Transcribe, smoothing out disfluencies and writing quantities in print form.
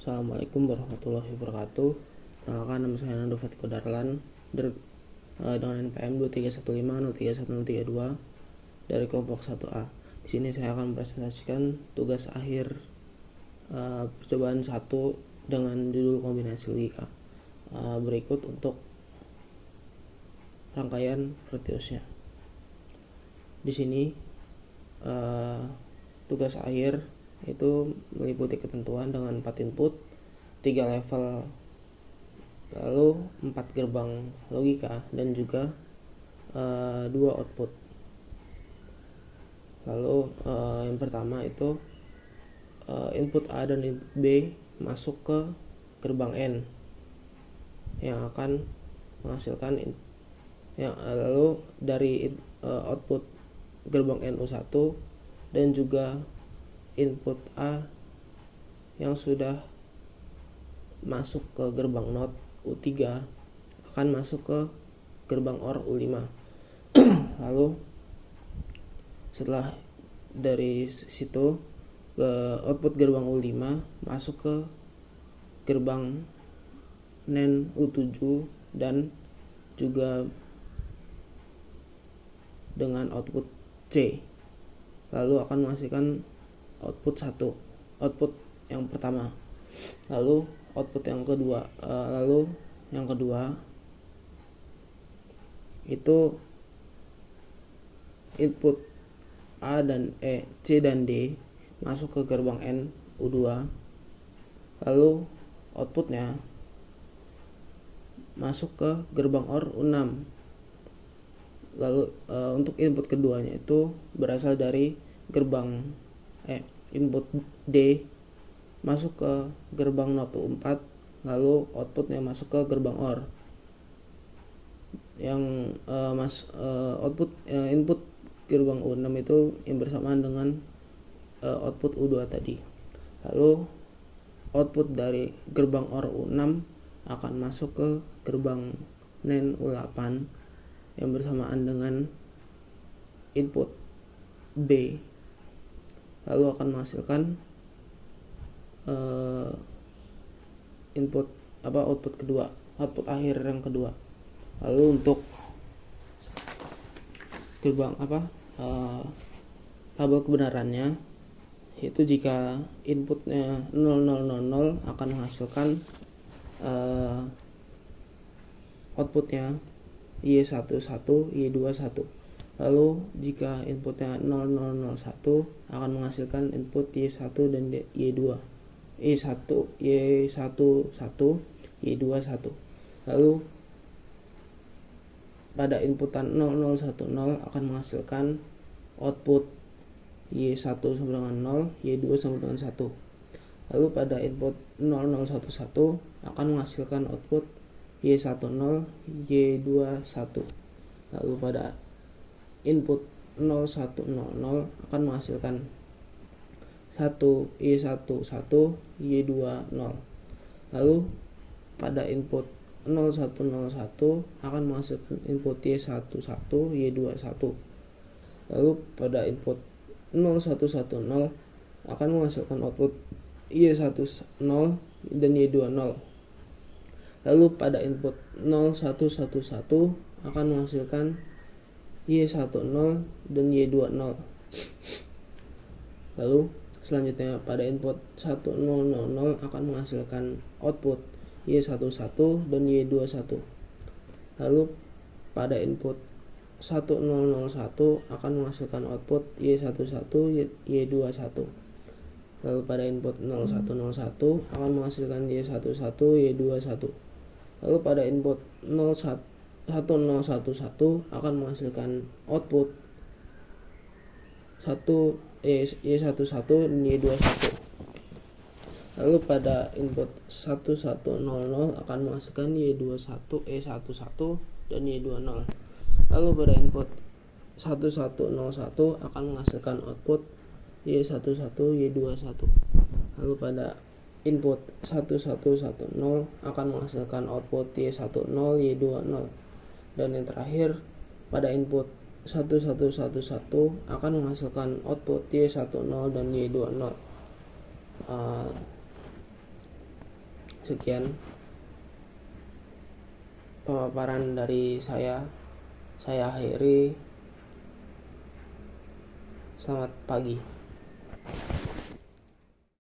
Assalamualaikum warahmatullahi wabarakatuh. Perkenalkan, nama saya Nando Fatiko Darlan dengan NPM 231503132 dari kelompok 1A. Di sini saya akan mempresentasikan tugas akhir percobaan 1 dengan judul kombinasi logika. Berikut untuk rangkaian Proteusnya. Di sini tugas akhir itu meliputi ketentuan dengan 4 input, 3 level, lalu 4 gerbang logika dan juga 2 output. Lalu yang pertama itu input A dan input B masuk ke gerbang N yang akan menghasilkan lalu dari output gerbang NU1 dan juga input A yang sudah masuk ke gerbang NOT U3 akan masuk ke gerbang OR U5. Lalu setelah dari situ ke output gerbang U5 masuk ke gerbang NAND U7 dan juga dengan output C, lalu akan menghasilkan output yang pertama. Lalu output yang kedua, itu input A dan C dan D masuk ke gerbang N U2, lalu outputnya masuk ke gerbang OR U6. Lalu untuk input keduanya itu berasal dari gerbang input D masuk ke gerbang NOT U4, lalu outputnya masuk ke gerbang OR. Yang input gerbang U6 itu yang bersamaan dengan output U2 tadi. Lalu output dari gerbang OR U6 akan masuk ke gerbang NAND U8 yang bersamaan dengan input B, lalu akan menghasilkan output akhir yang kedua. Lalu untuk gerbang tabel kebenarannya itu jika inputnya 0000 akan menghasilkan outputnya Y11, Y21. Lalu jika inputnya 0001 akan menghasilkan input Y1 dan Y2, Y11, Y21. Lalu pada inputan 0010 akan menghasilkan output Y1 sama dengan 0, Y2 sama dengan 1. Lalu pada input 0011 akan menghasilkan output Y10, Y21. Lalu pada input 0100 akan menghasilkan 1, Y11, Y20. Lalu pada input 0101 akan menghasilkan input Y11, Y21. Lalu pada input 0110 akan menghasilkan output Y10 dan Y20. Lalu pada input 0111 akan menghasilkan Y10 dan Y20. Lalu selanjutnya pada input 1000 akan menghasilkan output Y11 dan Y21. Lalu pada input 1001 akan menghasilkan output Y11, Y21. Lalu pada input 0101 akan menghasilkan Y11, Y21. Lalu pada input 1011 akan menghasilkan output Y11 dan Y21. Lalu pada input 1100 akan menghasilkan Y11 dan Y20. Lalu pada input 1101 akan menghasilkan output Y11, Y21. Lalu pada input 1110 akan menghasilkan output Y10, Y20. Dan yang terakhir pada input 1111 akan menghasilkan output Y10 dan Y20. Sekian pemaparan dari saya akhiri. Selamat pagi.